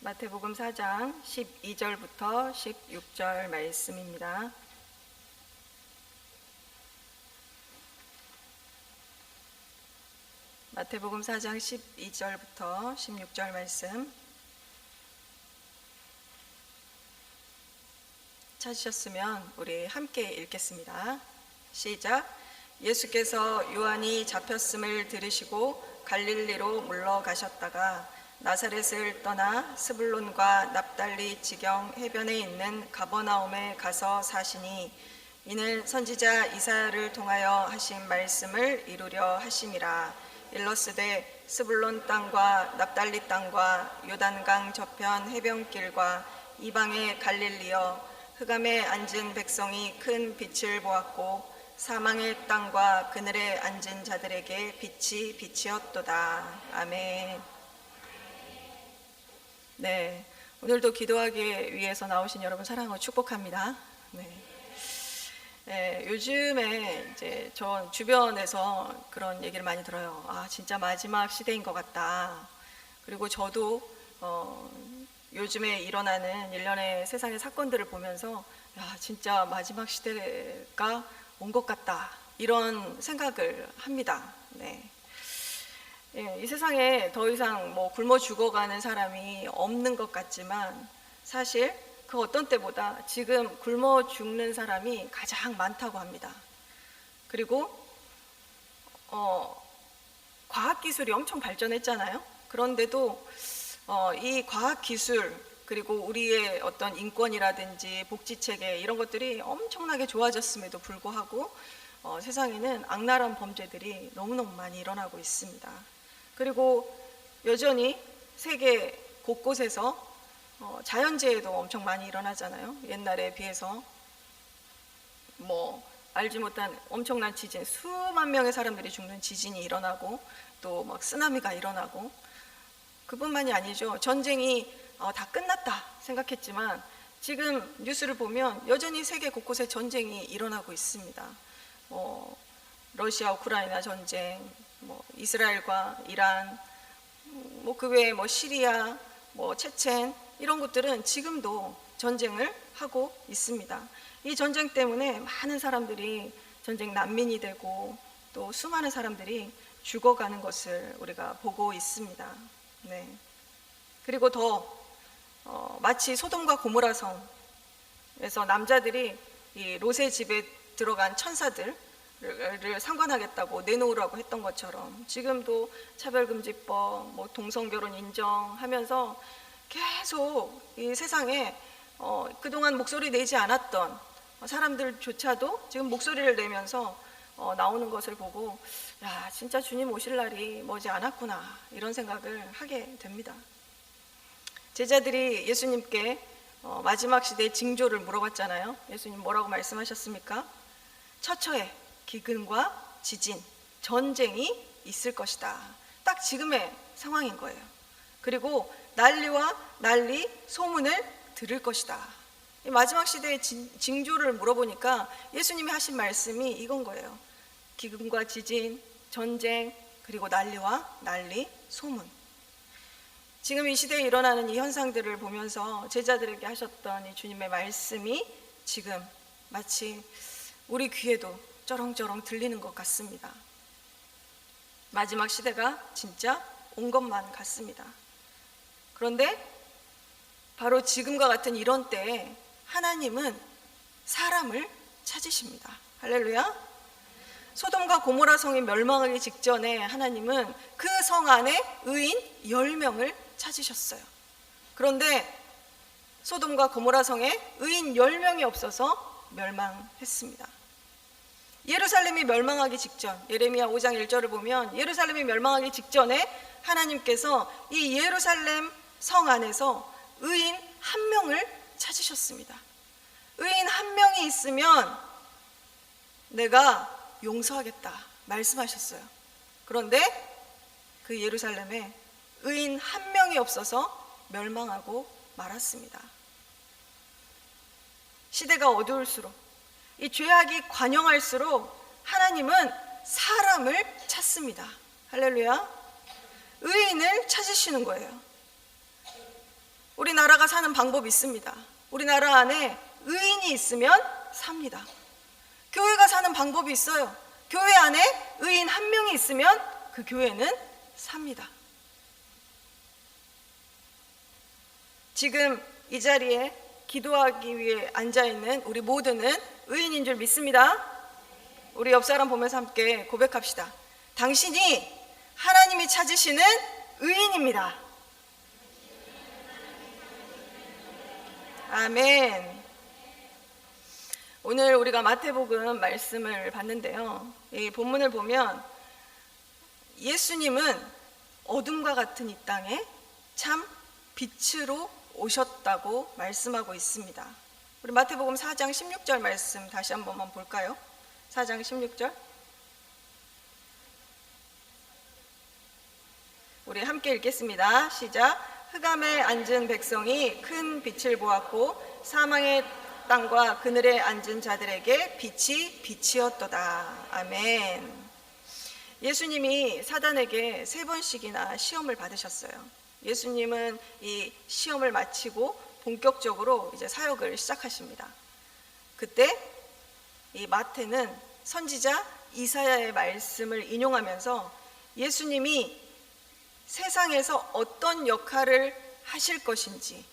마태복음 4장 12절부터 16절 말씀입니다. 마태복음 4장 12절부터 16절 말씀 찾으셨으면 우리 함께 읽겠습니다. 시작. 예수께서 요한이 잡혔음을 들으시고 갈릴리로 물러가셨다가 나사렛을 떠나 스불론과 납달리 지경 해변에 있는 가버나움에 가서 사시니 이는 선지자 이사야를 통하여 하신 말씀을 이루려 하심이라. 일러스되 스불론 땅과 납달리 땅과 요단강 저편 해변길과 이방의 갈릴리여, 흑암에 앉은 백성이 큰 빛을 보았고 사망의 땅과 그늘에 앉은 자들에게 빛이 빛이었도다. 아멘. 네, 오늘도 기도하기 위해서 나오신 여러분 사랑하고 축복합니다. 요즘에 이제 저 주변에서 그런 얘기를 많이 들어요. 아, 진짜 마지막 시대인 것 같다. 그리고 저도 요즘에 일어나는 일련의 세상의 사건들을 보면서 야, 진짜 마지막 시대가 온 것 같다. 이런 생각을 합니다. 네. 이 세상에 더 이상 굶어 죽어가는 사람이 없는 것 같지만 사실 그 어떤 때보다 지금 굶어 죽는 사람이 가장 많다고 합니다. 그리고 과학기술이 엄청 발전했잖아요. 그런데도 이 과학기술 그리고 우리의 어떤 인권이라든지 복지체계 이런 것들이 엄청나게 좋아졌음에도 불구하고 세상에는 악랄한 범죄들이 너무너무 많이 일어나고 있습니다. 그리고 여전히 세계 곳곳에서 자연재해도 엄청 많이 일어나잖아요. 옛날에 비해서 알지 못한 엄청난 지진, 수만 명의 사람들이 죽는 지진이 일어나고 또 막 쓰나미가 일어나고, 그뿐만이 아니죠. 전쟁이 다 끝났다 생각했지만 지금 뉴스를 보면 여전히 세계 곳곳에 전쟁이 일어나고 있습니다. 러시아 우크라이나 전쟁, 이스라엘과 이란, 그 외에 시리아, 체첸 이런 곳들은 지금도 전쟁을 하고 있습니다. 이 전쟁 때문에 많은 사람들이 전쟁 난민이 되고 또 수많은 사람들이 죽어가는 것을 우리가 보고 있습니다. 네. 그리고 마치 소돔과 고모라 성에서 남자들이 이 롯의 집에 들어간 천사들을 상관하겠다고 내놓으라고 했던 것처럼 지금도 차별금지법, 동성결혼 인정하면서 계속 이 세상에 그동안 목소리 내지 않았던 사람들조차도 지금 목소리를 내면서 나오는 것을 보고 야, 진짜 주님 오실 날이 머지 않았구나 이런 생각을 하게 됩니다. 제자들이 예수님께 마지막 시대의 징조를 물어봤잖아요. 예수님 뭐라고 말씀하셨습니까? 처처에 기근과 지진, 전쟁이 있을 것이다. 딱 지금의 상황인 거예요. 그리고 난리와 난리, 소문을 들을 것이다. 이 마지막 시대의 징조를 물어보니까 예수님이 하신 말씀이 이건 거예요. 기근과 지진, 전쟁, 그리고 난리와 난리, 소문. 지금 이 시대에 일어나는 이 현상들을 보면서 제자들에게 하셨던 이 주님의 말씀이 지금 마치 우리 귀에도 쩌렁쩌렁 들리는 것 같습니다. 마지막 시대가 진짜 온 것만 같습니다. 그런데 바로 지금과 같은 이런 때에 하나님은 사람을 찾으십니다. 할렐루야. 소돔과 고모라 성이 멸망하기 직전에 하나님은 그 성 안에 의인 10명을 찾으셨어요. 그런데 소돔과 고모라 성에 의인 10명이 없어서 멸망했습니다. 예루살렘이 멸망하기 직전, 예레미야 5장 1절을 보면 예루살렘이 멸망하기 직전에 하나님께서 이 예루살렘 성 안에서 의인 1명을 찾으셨습니다. 의인 1명이 있으면 내가 용서하겠다 말씀하셨어요. 그런데 그 예루살렘에 의인 1명이 없어서 멸망하고 말았습니다. 시대가 어두울수록, 이 죄악이 관영할수록 하나님은 사람을 찾습니다. 할렐루야. 의인을 찾으시는 거예요. 우리나라가 사는 방법이 있습니다. 우리나라 안에 의인이 있으면 삽니다. 교회가 사는 방법이 있어요. 교회 안에 의인 한 명이 있으면 그 교회는 삽니다. 지금 이 자리에 기도하기 위해 앉아있는 우리 모두는 의인인 줄 믿습니다. 우리 옆 사람 보면서 함께 고백합시다. 당신이 하나님이 찾으시는 의인입니다. 아멘. 오늘 우리가 마태복음 말씀을 봤는데요, 이 본문을 보면 예수님은 어둠과 같은 이 땅에 참 빛으로 오셨다고 말씀하고 있습니다. 우리 마태복음 4장 16절 말씀 다시 한 번만 볼까요? 4장 16절 우리 함께 읽겠습니다. 시작. 흑암에 앉은 백성이 큰 빛을 보았고 사망의 땅과 그늘에 앉은 자들에게 빛이 빛이었도다. 아멘. 예수님이 사단에게 3번씩이나 시험을 받으셨어요. 예수님은 이 시험을 마치고 본격적으로 이제 사역을 시작하십니다. 그때 이 마태는 선지자 이사야의 말씀을 인용하면서 예수님이 세상에서 어떤 역할을 하실 것인지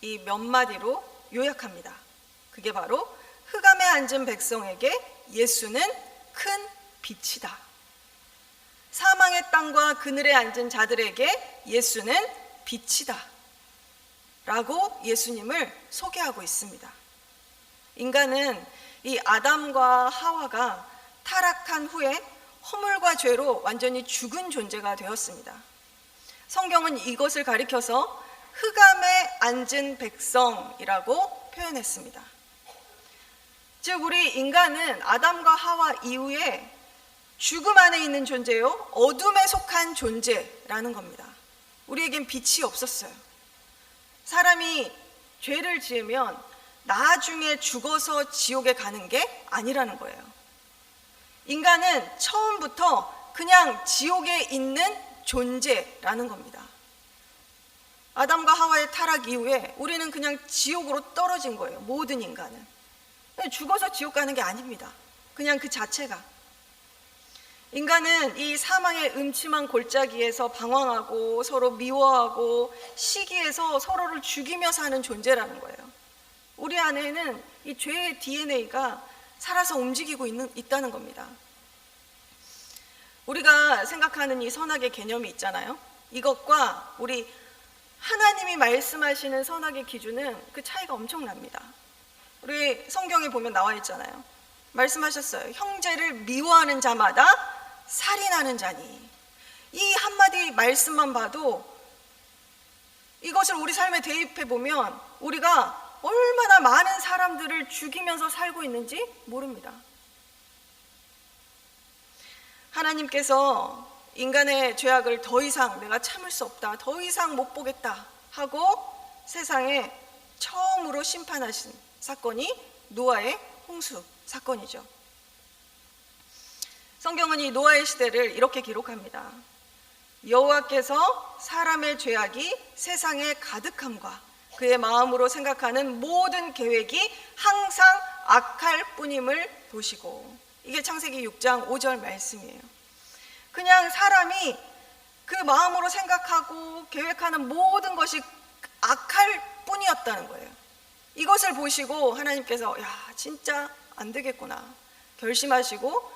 이 몇 마디로 요약합니다. 그게 바로 흑암에 앉은 백성에게 예수는 큰 빛이다. 사망의 땅과 그늘에 앉은 자들에게 예수는 빛이다. 라고 예수님을 소개하고 있습니다. 인간은 이 아담과 하와가 타락한 후에 허물과 죄로 완전히 죽은 존재가 되었습니다. 성경은 이것을 가리켜서 흑암에 앉은 백성이라고 표현했습니다. 즉 우리 인간은 아담과 하와 이후에 죽음 안에 있는 존재요, 어둠에 속한 존재라는 겁니다. 우리에겐 빛이 없었어요. 사람이 죄를 지으면 나중에 죽어서 지옥에 가는 게 아니라는 거예요. 인간은 처음부터 그냥 지옥에 있는 존재라는 겁니다. 아담과 하와의 타락 이후에 우리는 그냥 지옥으로 떨어진 거예요. 모든 인간은 죽어서 지옥 가는 게 아닙니다. 그냥 그 자체가. 인간은 이 사망의 음침한 골짜기에서 방황하고 서로 미워하고 시기에서 서로를 죽이며 사는 존재라는 거예요. 우리 안에는 이 죄의 DNA가 살아서 움직이고 있다는 겁니다. 우리가 생각하는 이 선악의 개념이 있잖아요. 이것과 우리 하나님이 말씀하시는 선악의 기준은 그 차이가 엄청납니다. 우리 성경에 보면 나와 있잖아요. 말씀하셨어요. 형제를 미워하는 자마다 살인하는 자니. 이 한마디 말씀만 봐도 이것을 우리 삶에 대입해 보면 우리가 얼마나 많은 사람들을 죽이면서 살고 있는지 모릅니다. 하나님께서 인간의 죄악을 더 이상 내가 참을 수 없다, 더 이상 못 보겠다 하고 세상에 처음으로 심판하신 사건이 노아의 홍수 사건이죠. 성경은 이 노아의 시대를 이렇게 기록합니다. 여호와께서 사람의 죄악이 세상에 가득함과 그의 마음으로 생각하는 모든 계획이 항상 악할 뿐임을 보시고. 이게 창세기 6장 5절 말씀이에요. 그냥 사람이 그 마음으로 생각하고 계획하는 모든 것이 악할 뿐이었다는 거예요. 이것을 보시고 하나님께서 야, 진짜 안 되겠구나 결심하시고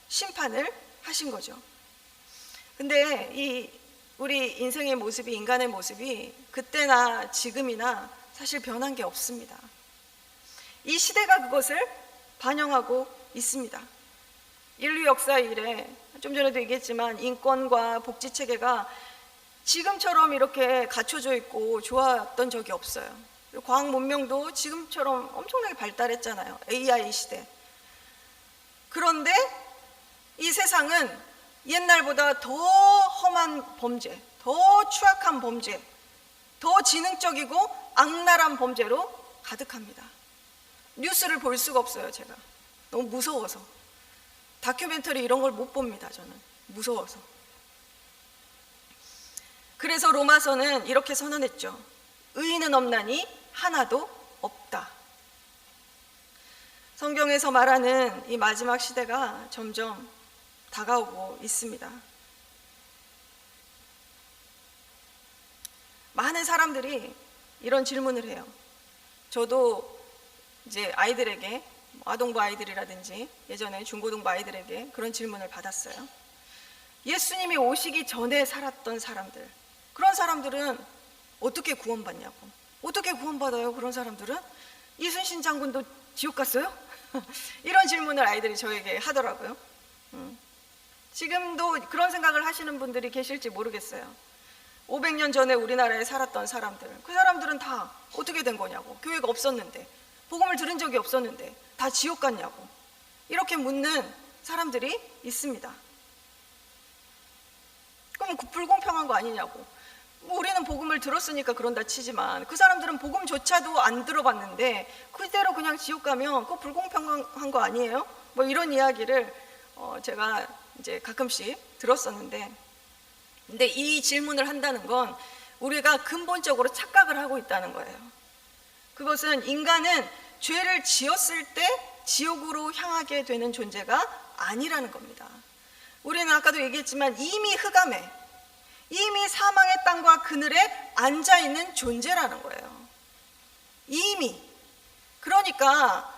심판을 하신 거죠. 근데 이 우리 인생의 모습이, 인간의 모습이 그때나 지금이나 사실 변한 게 없습니다. 이 시대가 그것을 반영하고 있습니다. 인류 역사 이래 좀 전에도 얘기했지만 인권과 복지 체계가 지금처럼 이렇게 갖춰져 있고 좋았던 적이 없어요. 그리고 과학 문명도 지금처럼 엄청나게 발달했잖아요. AI 시대. 그런데 이 세상은 옛날보다 더 험한 범죄, 더 추악한 범죄, 더 지능적이고 악랄한 범죄로 가득합니다. 뉴스를 볼 수가 없어요. 제가 너무 무서워서. 다큐멘터리 이런 걸 못 봅니다. 저는 무서워서. 그래서 로마서는 이렇게 선언했죠. 의인은 없나니 하나도 없다. 성경에서 말하는 이 마지막 시대가 점점 다가오고 있습니다. 많은 사람들이 이런 질문을 해요. 저도 이제 아이들에게, 아동부 아이들이라든지 예전에 중고등부 아이들에게 그런 질문을 받았어요. 예수님이 오시기 전에 살았던 사람들, 그런 사람들은 어떻게 구원받냐고. 어떻게 구원받아요? 그런 사람들은? 이순신 장군도 지옥 갔어요? 이런 질문을 아이들이 저에게 하더라고요. 지금도 그런 생각을 하시는 분들이 계실지 모르겠어요. 500년 전에 우리나라에 살았던 사람들, 그 사람들은 다 어떻게 된 거냐고. 교회가 없었는데, 복음을 들은 적이 없었는데 다 지옥 갔냐고. 이렇게 묻는 사람들이 있습니다. 그럼 불공평한 거 아니냐고. 우리는 복음을 들었으니까 그런다 치지만 그 사람들은 복음조차도 안 들어봤는데 그대로 그냥 지옥 가면 그거 불공평한 거 아니에요? 뭐 이런 이야기를 제가 이제 가끔씩 들었었는데, 근데 이 질문을 한다는 건 우리가 근본적으로 착각을 하고 있다는 거예요. 그것은 인간은 죄를 지었을 때 지옥으로 향하게 되는 존재가 아니라는 겁니다. 우리는 아까도 얘기했지만 이미 흑암에, 이미 사망의 땅과 그늘에 앉아있는 존재라는 거예요. 이미. 그러니까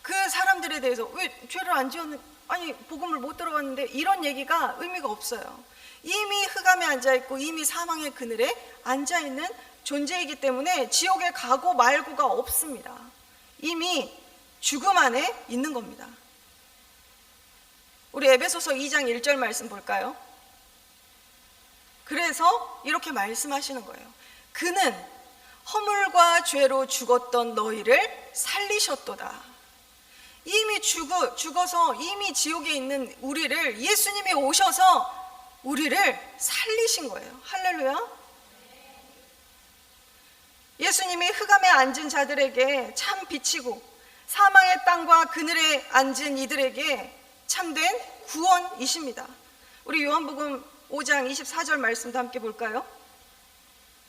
그 사람들에 대해서 왜 죄를 안 지었는, 아니 복음을 못 들어봤는데 이런 얘기가 의미가 없어요. 이미 흑암에 앉아있고 이미 사망의 그늘에 앉아있는 존재이기 때문에 지옥에 가고 말고가 없습니다. 이미 죽음 안에 있는 겁니다. 우리 에베소서 2장 1절 말씀 볼까요? 그래서 이렇게 말씀하시는 거예요. 그는 허물과 죄로 죽었던 너희를 살리셨도다. 이미 죽어서 이미 지옥에 있는 우리를 예수님이 오셔서 우리를 살리신 거예요. 할렐루야. 예수님이 흑암에 앉은 자들에게 참 빛이고 사망의 땅과 그늘에 앉은 이들에게 참된 구원이십니다. 우리 요한복음 5장 24절 말씀도 함께 볼까요?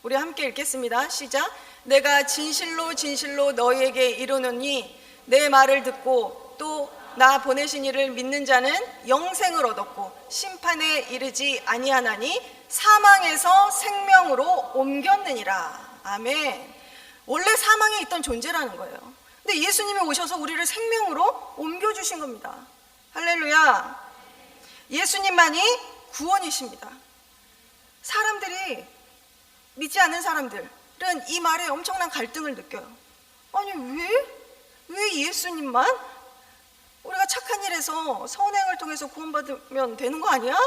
우리 함께 읽겠습니다. 시작. 내가 진실로 진실로 너희에게 이르노니 내 말을 듣고 또 나 보내신 이를 믿는 자는 영생을 얻었고 심판에 이르지 아니하나니 사망에서 생명으로 옮겼느니라. 아멘. 원래 사망에 있던 존재라는 거예요. 근데 예수님이 오셔서 우리를 생명으로 옮겨주신 겁니다. 할렐루야. 예수님만이 구원이십니다. 사람들이, 믿지 않는 사람들은 이 말에 엄청난 갈등을 느껴요. 아니 왜 예수님만? 우리가 착한 일에서 선행을 통해서 구원받으면 되는 거 아니야?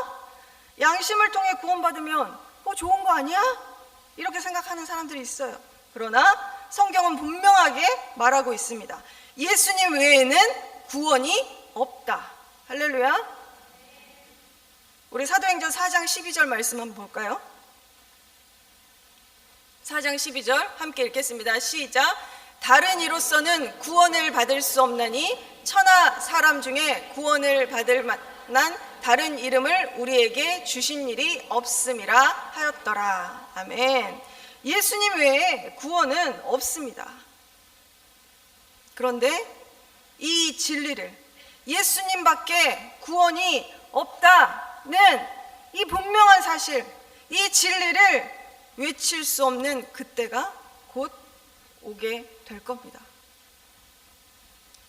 양심을 통해 구원받으면 좋은 거 아니야? 이렇게 생각하는 사람들이 있어요. 그러나 성경은 분명하게 말하고 있습니다. 예수님 외에는 구원이 없다. 할렐루야. 우리 사도행전 4장 12절 말씀 한번 볼까요? 4장 12절 함께 읽겠습니다. 시작. 다른 이로서는 구원을 받을 수 없나니 천하 사람 중에 구원을 받을 만한 다른 이름을 우리에게 주신 일이 없음이라 하였더라. 아멘. 예수님 외에 구원은 없습니다. 그런데 이 진리를, 예수님밖에 구원이 없다는 이 분명한 사실, 이 진리를 외칠 수 없는 그때가 곧 오게 될 겁니다.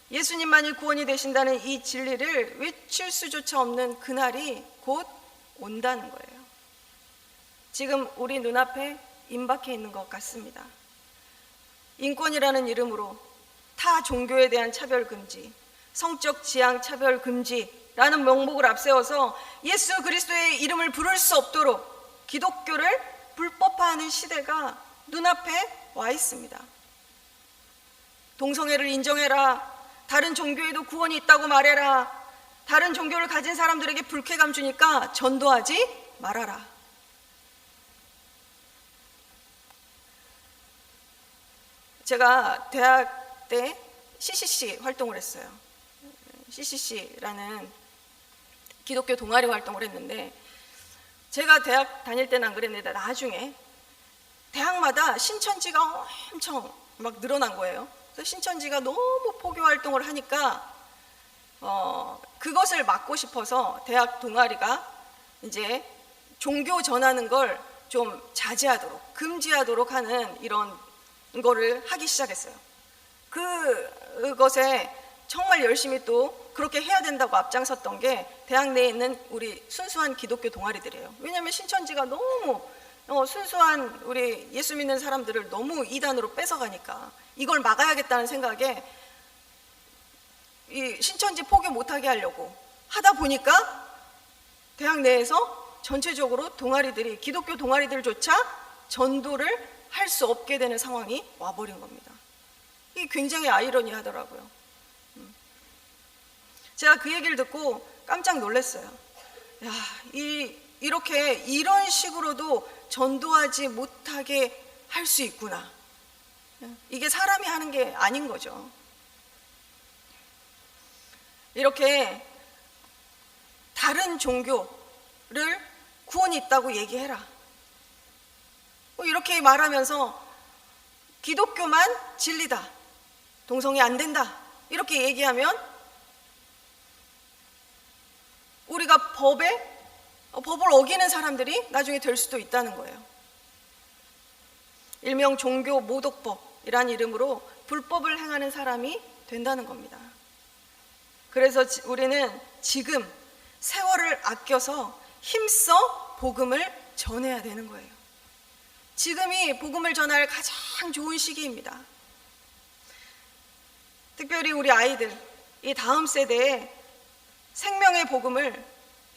예수님만이 구원이 되신다는 이 진리를 외칠 수조차 없는 그날이 곧 온다는 거예요. 지금 우리 눈앞에 임박해 있는 것 같습니다. 인권이라는 이름으로 타 종교에 대한 차별 금지, 성적 지향 차별 금지라는 명목을 앞세워서 예수 그리스도의 이름을 부를 수 없도록 기독교를 불법화하는 시대가 눈앞에 와 있습니다. 동성애를 인정해라. 다른 종교에도 구원이 있다고 말해라. 다른 종교를 가진 사람들에게 불쾌감 주니까 전도하지 말아라. 제가 대학 때 CCC 활동을 했어요. CCC라는 기독교 동아리 활동을 했는데, 제가 대학 다닐 때는 안 그랬는데 나중에 대학마다 신천지가 엄청 막 늘어난 거예요. 그래서 신천지가 너무 포교 활동을 하니까 그것을 막고 싶어서 대학 동아리가 이제 종교 전하는 걸 좀 자제하도록, 금지하도록 하는 이런 거를 하기 시작했어요. 그것에 정말 열심히 또 그렇게 해야 된다고 앞장섰던 게 대학 내에 있는 우리 순수한 기독교 동아리들이에요. 왜냐하면 신천지가 너무 순수한 우리 예수 믿는 사람들을 너무 이단으로 뺏어가니까 이걸 막아야겠다는 생각에 이 신천지 포교 못하게 하려고 하다 보니까 대학 내에서 전체적으로 동아리들이, 기독교 동아리들조차 전도를 할 수 없게 되는 상황이 와버린 겁니다. 이게 굉장히 아이러니하더라고요. 제가 그 얘기를 듣고 깜짝 놀랐어요. 야, 이렇게 이런 식으로도 전도하지 못하게 할 수 있구나. 이게 사람이 하는 게 아닌 거죠. 이렇게 다른 종교를 구원이 있다고 얘기해라. 이렇게 말하면서 기독교만 진리다, 동성애 안 된다, 이렇게 얘기하면 우리가 법을 어기는 사람들이 나중에 될 수도 있다는 거예요. 일명 종교 모독법이란 이름으로 불법을 행하는 사람이 된다는 겁니다. 그래서 우리는 지금 세월을 아껴서 힘써 복음을 전해야 되는 거예요. 지금이 복음을 전할 가장 좋은 시기입니다. 특별히 우리 아이들, 이 다음 세대에 생명의 복음을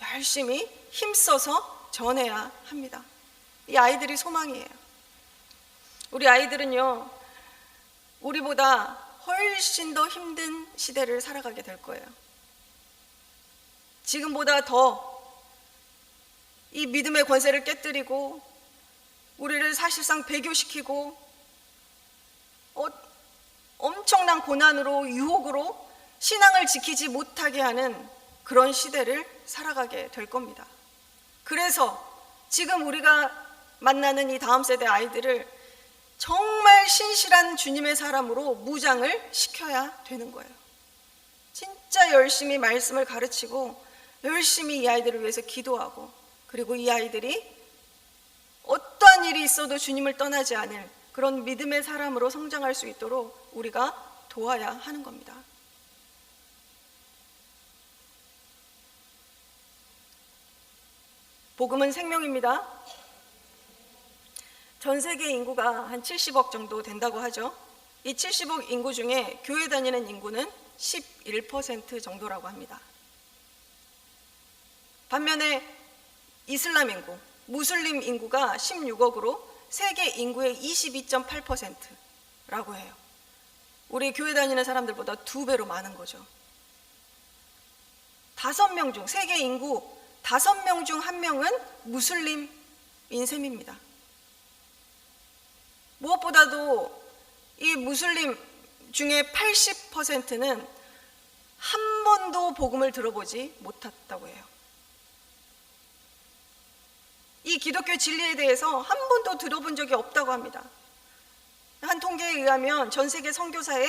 열심히 힘써서 전해야 합니다. 이 아이들이 소망이에요. 우리 아이들은요, 우리보다 훨씬 더 힘든 시대를 살아가게 될 거예요. 지금보다 더 이 믿음의 권세를 깨뜨리고 우리를 사실상 배교시키고 엄청난 고난으로, 유혹으로 신앙을 지키지 못하게 하는 그런 시대를 살아가게 될 겁니다. 그래서 지금 우리가 만나는 이 다음 세대 아이들을 정말 신실한 주님의 사람으로 무장을 시켜야 되는 거예요. 진짜 열심히 말씀을 가르치고 열심히 이 아이들을 위해서 기도하고, 그리고 이 아이들이 어떠한 일이 있어도 주님을 떠나지 않을 그런 믿음의 사람으로 성장할 수 있도록 우리가 도와야 하는 겁니다. 복음은 생명입니다. 전 세계 인구가 한 70억 정도 된다고 하죠. 이 70억 인구 중에 교회 다니는 인구는 11% 정도라고 합니다. 반면에 이슬람 인구, 무슬림 인구가 16억으로 세계 인구의 22.8%라고 해요. 우리 교회 다니는 사람들보다 2배로 많은 거죠. 5명 중, 세계 인구 5명 중 1명은 무슬림인 셈입니다. 무엇보다도 이 무슬림 중에 80%는 한 번도 복음을 들어보지 못했다고 해요. 이 기독교 진리에 대해서 한 번도 들어본 적이 없다고 합니다. 한 통계에 의하면 전 세계 선교사의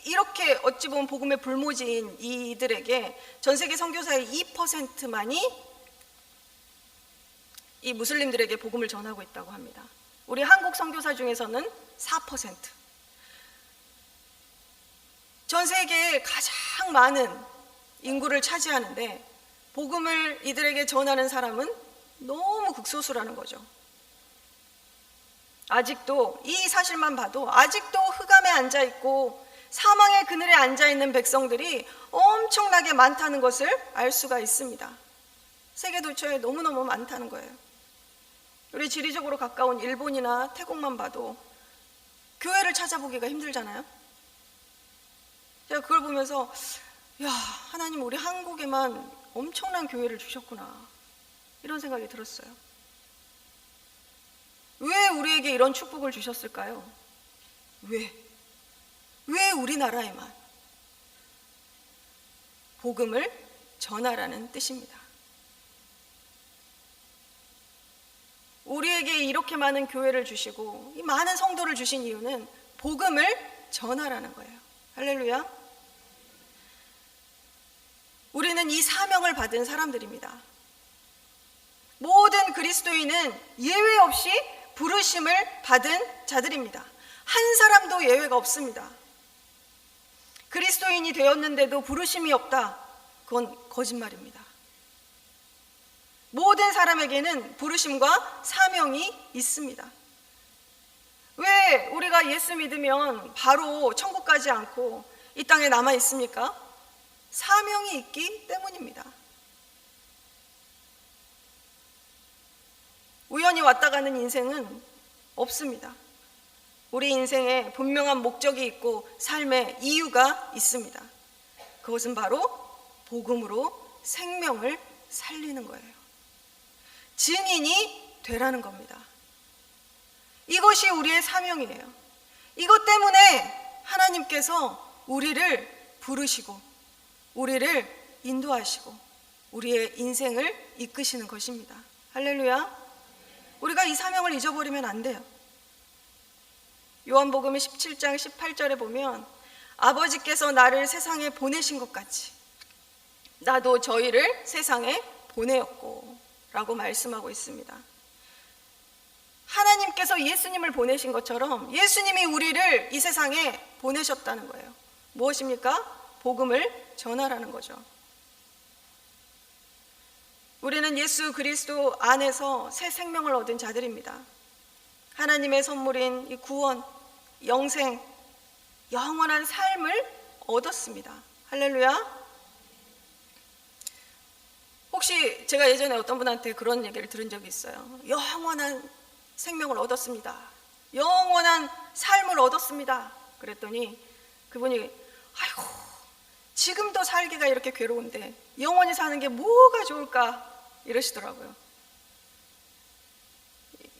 이렇게 어찌 보면 복음의 불모지인 이들에게 전 세계 선교사의 2%만이 이 무슬림들에게 복음을 전하고 있다고 합니다. 우리 한국 선교사 중에서는 4%. 전 세계에 가장 많은 인구를 차지하는데 복음을 이들에게 전하는 사람은 너무 극소수라는 거죠. 아직도 이 사실만 봐도 아직도 흑암에 앉아있고 사망의 그늘에 앉아있는 백성들이 엄청나게 많다는 것을 알 수가 있습니다. 세계 도처에 너무너무 많다는 거예요. 우리 지리적으로 가까운 일본이나 태국만 봐도 교회를 찾아보기가 힘들잖아요. 제가 그걸 보면서 야, 하나님 우리 한국에만 엄청난 교회를 주셨구나, 이런 생각이 들었어요. 왜 우리에게 이런 축복을 주셨을까요? 왜 우리나라에만? 복음을 전하라는 뜻입니다. 우리에게 이렇게 많은 교회를 주시고 이 많은 성도를 주신 이유는 복음을 전하라는 거예요. 할렐루야. 우리는 이 사명을 받은 사람들입니다. 모든 그리스도인은 예외 없이 부르심을 받은 자들입니다. 한 사람도 예외가 없습니다. 그리스도인이 되었는데도 부르심이 없다. 그건 거짓말입니다. 모든 사람에게는 부르심과 사명이 있습니다. 왜 우리가 예수 믿으면 바로 천국 가지 않고 이 땅에 남아 있습니까? 사명이 있기 때문입니다. 우연히 왔다 가는 인생은 없습니다. 우리 인생에 분명한 목적이 있고 삶의 이유가 있습니다. 그것은 바로 복음으로 생명을 살리는 거예요. 증인이 되라는 겁니다. 이것이 우리의 사명이에요. 이것 때문에 하나님께서 우리를 부르시고 우리를 인도하시고 우리의 인생을 이끄시는 것입니다. 할렐루야. 우리가 이 사명을 잊어버리면 안 돼요. 요한복음 17장 18절에 보면 아버지께서 나를 세상에 보내신 것 같이 나도 저희를 세상에 보내었고 라고 말씀하고 있습니다. 하나님께서 예수님을 보내신 것처럼 예수님이 우리를 이 세상에 보내셨다는 거예요. 무엇입니까? 복음을 전하라는 거죠. 우리는 예수 그리스도 안에서 새 생명을 얻은 자들입니다. 하나님의 선물인 이 구원, 영생, 영원한 삶을 얻었습니다. 할렐루야. 혹시 제가 예전에 어떤 분한테 그런 얘기를 들은 적이 있어요. 영원한 생명을 얻었습니다. 영원한 삶을 얻었습니다. 그랬더니 그분이 아이고 지금도 살기가 이렇게 괴로운데 영원히 사는 게 뭐가 좋을까 이러시더라고요.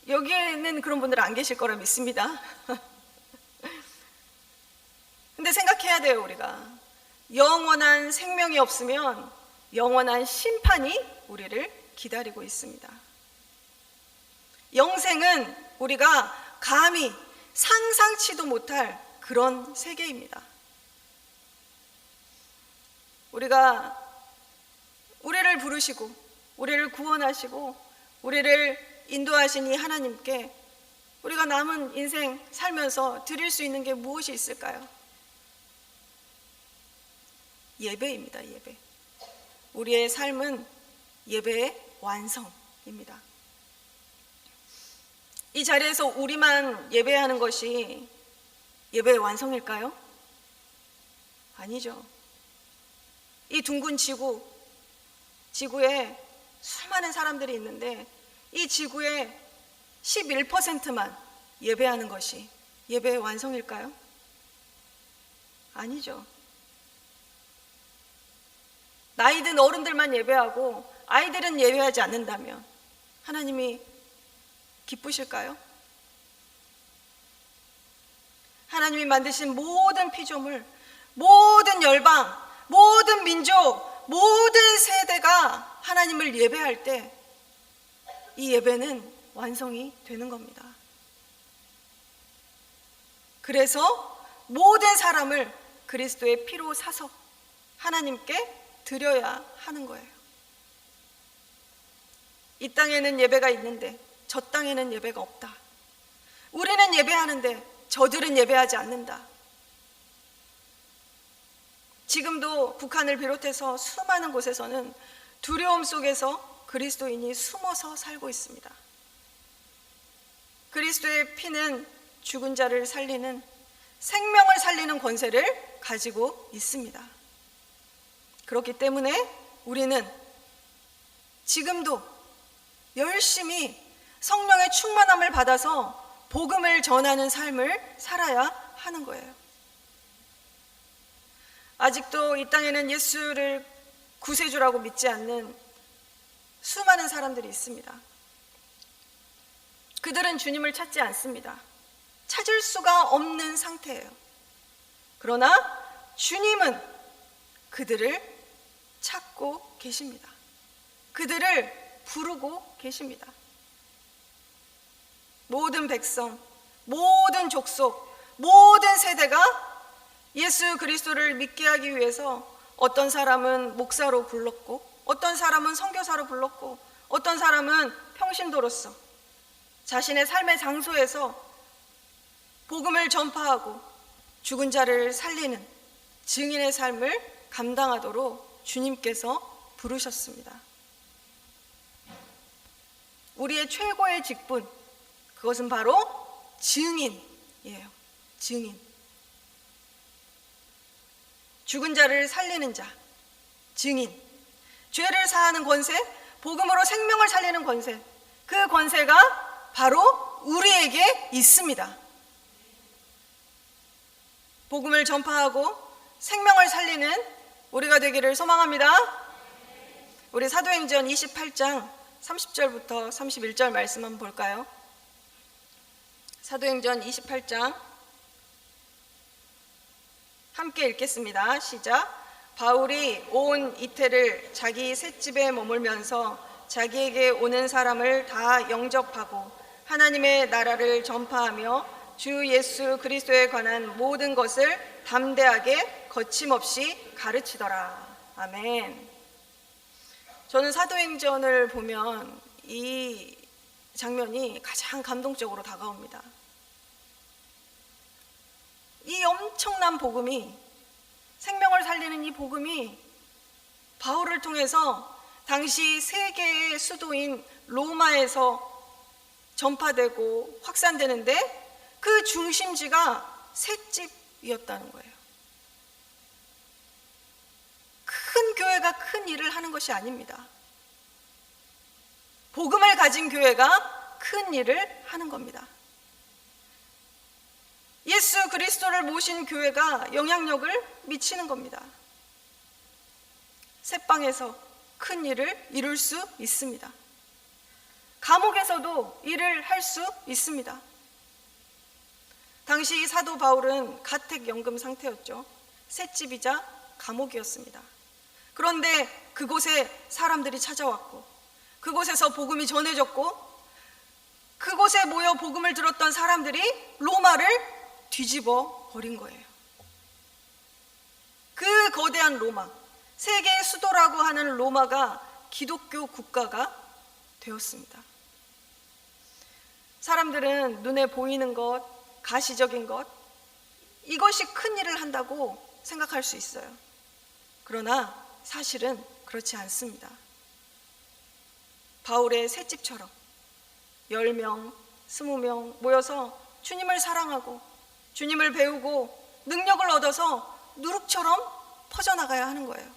여기에는 그런 분들 안 계실 거라 믿습니다. 근데 생각해야 돼요. 우리가 영원한 생명이 없으면 영원한 심판이 우리를 기다리고 있습니다. 영생은 우리가 감히 상상치도 못할 그런 세계입니다. 우리가 우리를 부르시고 우리를 구원하시고 우리를 인도하신 이 하나님께 우리가 남은 인생 살면서 드릴 수 있는 게 무엇이 있을까요? 예배입니다. 예배. 우리의 삶은 예배의 완성입니다. 이 자리에서 우리만 예배하는 것이 예배의 완성일까요? 아니죠. 이 둥근 지구에 수많은 사람들이 있는데 이 지구의 11%만 예배하는 것이 예배의 완성일까요? 아니죠. 나이든 어른들만 예배하고 아이들은 예배하지 않는다면 하나님이 기쁘실까요? 하나님이 만드신 모든 피조물, 모든 열방, 모든 민족, 모든 세대가 하나님을 예배할 때 이 예배는 완성이 되는 겁니다. 그래서 모든 사람을 그리스도의 피로 사서 하나님께 드려야 하는 거예요. 이 땅에는 예배가 있는데 저 땅에는 예배가 없다. 우리는 예배하는데 저들은 예배하지 않는다. 지금도 북한을 비롯해서 수많은 곳에서는 두려움 속에서 그리스도인이 숨어서 살고 있습니다. 그리스도의 피는 죽은 자를 살리는 생명을 살리는 권세를 가지고 있습니다. 그렇기 때문에 우리는 지금도 열심히 성령의 충만함을 받아서 복음을 전하는 삶을 살아야 하는 거예요. 아직도 이 땅에는 예수를 구세주라고 믿지 않는 수많은 사람들이 있습니다. 그들은 주님을 찾지 않습니다. 찾을 수가 없는 상태예요. 그러나 주님은 그들을 찾고 계십니다. 그들을 부르고 계십니다. 모든 백성, 모든 족속, 모든 세대가 예수 그리스도를 믿게 하기 위해서 어떤 사람은 목사로 불렀고, 어떤 사람은 선교사로 불렀고, 어떤 사람은 평신도로서 자신의 삶의 장소에서 복음을 전파하고 죽은 자를 살리는 증인의 삶을 감당하도록 주님께서 부르셨습니다. 우리의 최고의 직분, 그것은 바로 증인이에요. 증인. 죽은 자를 살리는 자, 증인. 죄를 사하는 권세, 복음으로 생명을 살리는 권세, 그 권세가 바로 우리에게 있습니다. 복음을 전파하고 생명을 살리는 우리가 되기를 소망합니다. 우리 사도행전 28장 30절부터 31절 말씀 한번 볼까요? 사도행전 28장 함께 읽겠습니다. 시작. 바울이 온 이태를 자기 셋집에 머물면서 자기에게 오는 사람을 다 영접하고 하나님의 나라를 전파하며 주 예수 그리스도에 관한 모든 것을 담대하게 거침없이 가르치더라. 아멘. 저는 사도행전을 보면 이 장면이 가장 감동적으로 다가옵니다. 이 엄청난 복음이, 생명을 살리는 이 복음이 바울을 통해서 당시 세계의 수도인 로마에서 전파되고 확산되는데 그 중심지가 셋집이었다는 거예요. 큰 교회가 큰 일을 하는 것이 아닙니다. 복음을 가진 교회가 큰 일을 하는 겁니다. 예수 그리스도를 모신 교회가 영향력을 미치는 겁니다. 새방에서 큰 일을 이룰 수 있습니다. 감옥에서도 일을 할 수 있습니다. 당시 사도 바울은 가택연금 상태였죠. 셋집이자 감옥이었습니다. 그런데 그곳에 사람들이 찾아왔고, 그곳에서 복음이 전해졌고, 그곳에 모여 복음을 들었던 사람들이 로마를 뒤집어 버린 거예요. 그 거대한 로마, 세계의 수도라고 하는 로마가 기독교 국가가 되었습니다. 사람들은 눈에 보이는 것, 가시적인 것, 이것이 큰 일을 한다고 생각할 수 있어요. 그러나 사실은 그렇지 않습니다. 바울의 셋집처럼 10명, 20명 모여서 주님을 사랑하고 주님을 배우고 능력을 얻어서 누룩처럼 퍼져나가야 하는 거예요.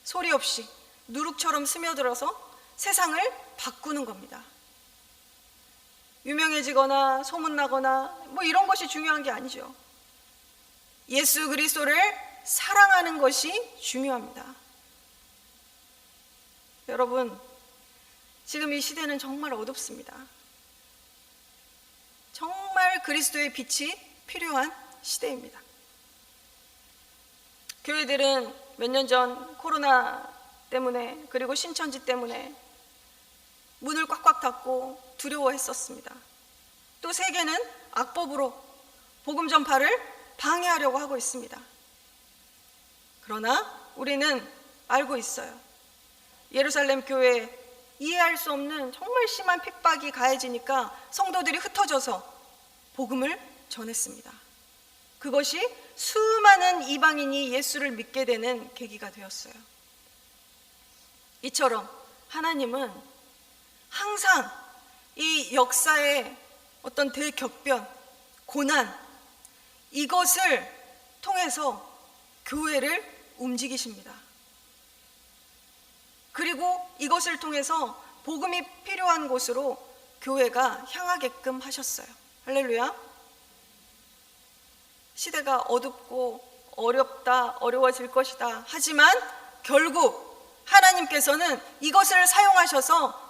소리 없이 누룩처럼 스며들어서 세상을 바꾸는 겁니다. 유명해지거나 소문나거나 뭐 이런 것이 중요한 게 아니죠. 예수 그리스도를 사랑하는 것이 중요합니다. 여러분, 지금 이 시대는 정말 어둡습니다. 정말 그리스도의 빛이 필요한 시대입니다. 교회들은 몇 년 전 코로나 때문에, 그리고 신천지 때문에 문을 꽉꽉 닫고 두려워했었습니다. 또 세계는 악법으로 복음 전파를 방해하려고 하고 있습니다. 그러나 우리는 알고 있어요. 예루살렘 교회에 이해할 수 없는 정말 심한 핍박이 가해지니까 성도들이 흩어져서 복음을 전했습니다. 그것이 수많은 이방인이 예수를 믿게 되는 계기가 되었어요. 이처럼 하나님은 항상 이 역사의 어떤 대격변, 고난, 이것을 통해서 교회를 움직이십니다. 그리고 이것을 통해서 복음이 필요한 곳으로 교회가 향하게끔 하셨어요. 할렐루야. 시대가 어둡고 어렵다, 어려워질 것이다. 하지만 결국 하나님께서는 이것을 사용하셔서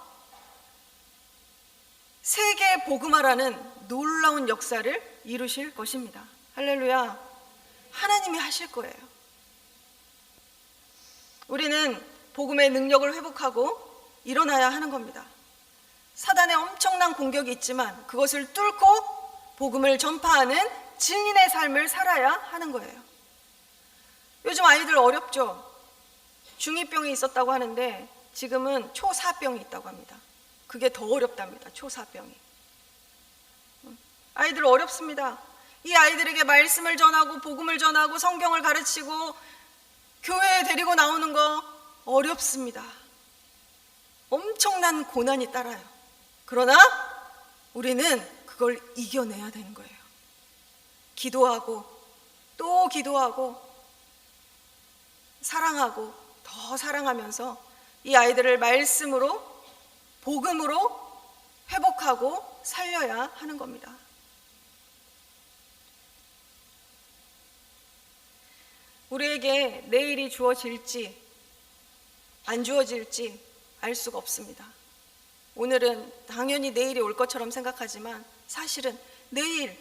세계 복음화라는 놀라운 역사를 이루실 것입니다. 할렐루야. 하나님이 하실 거예요. 우리는 복음의 능력을 회복하고 일어나야 하는 겁니다. 사단의 엄청난 공격이 있지만 그것을 뚫고 복음을 전파하는 증인의 삶을 살아야 하는 거예요. 요즘 아이들 어렵죠? 중2병이 있었다고 하는데 지금은 초4병이 있다고 합니다. 그게 더 어렵답니다. 초4병이. 아이들 어렵습니다. 이 아이들에게 말씀을 전하고 복음을 전하고 성경을 가르치고 교회에 데리고 나오는 거 어렵습니다. 엄청난 고난이 따라요. 그러나 우리는 그걸 이겨내야 되는 거예요. 기도하고 또 기도하고 사랑하고 더 사랑하면서 이 아이들을 말씀으로 복음으로 회복하고 살려야 하는 겁니다. 우리에게 내일이 주어질지 안 주어질지 알 수가 없습니다. 오늘은 당연히 내일이 올 것처럼 생각하지만 사실은 내일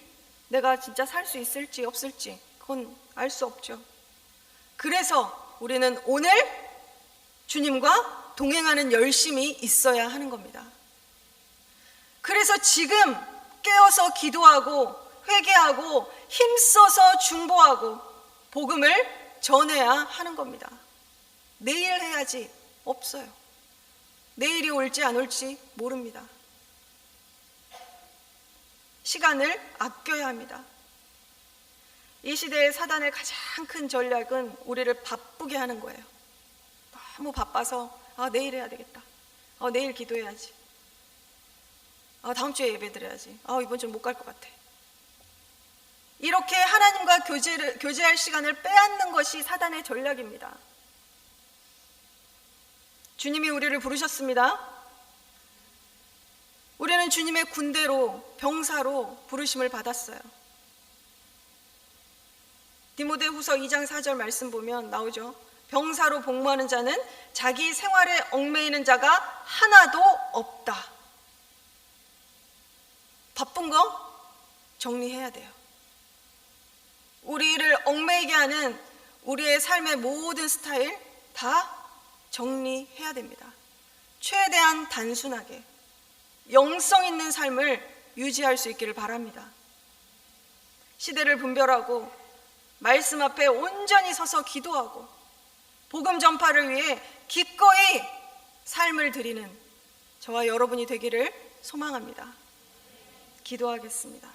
내가 진짜 살 수 있을지 없을지 그건 알 수 없죠. 그래서 우리는 오늘 주님과 동행하는 열심이 있어야 하는 겁니다. 그래서 지금 깨어서 기도하고 회개하고 힘써서 중보하고 복음을 전해야 하는 겁니다. 내일 해야지 없어요. 내일이 올지 안 올지 모릅니다. 시간을 아껴야 합니다. 이 시대의 사단의 가장 큰 전략은 우리를 바쁘게 하는 거예요. 너무 바빠서 내일 해야 되겠다. 내일 기도해야지. 다음 주에 예배 드려야지. 이번 주는 못 갈 것 같아. 이렇게 하나님과 교제할 시간을 빼앗는 것이 사단의 전략입니다. 주님이 우리를 부르셨습니다. 우리는 주님의 군대로 병사로 부르심을 받았어요. 디모데후서 2장 4절 말씀 보면 나오죠. 병사로 복무하는 자는 자기 생활에 얽매이는 자가 하나도 없다. 바쁜 거 정리해야 돼요. 우리를 얽매이게 하는 우리의 삶의 모든 스타일 다 정리해야 됩니다. 최대한 단순하게 영성 있는 삶을 유지할 수 있기를 바랍니다. 시대를 분별하고 말씀 앞에 온전히 서서 기도하고 복음 전파를 위해 기꺼이 삶을 드리는 저와 여러분이 되기를 소망합니다. 기도하겠습니다.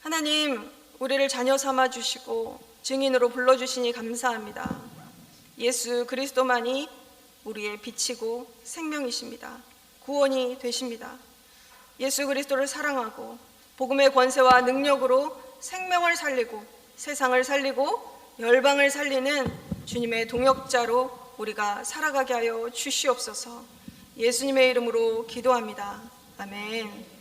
하나님, 우리를 자녀 삼아 주시고 증인으로 불러주시니 감사합니다. 예수 그리스도만이 우리의 빛이고 생명이십니다. 구원이 되십니다. 예수 그리스도를 사랑하고 복음의 권세와 능력으로 생명을 살리고 세상을 살리고 열방을 살리는 주님의 동역자로 우리가 살아가게 하여 주시옵소서. 예수님의 이름으로 기도합니다. 아멘.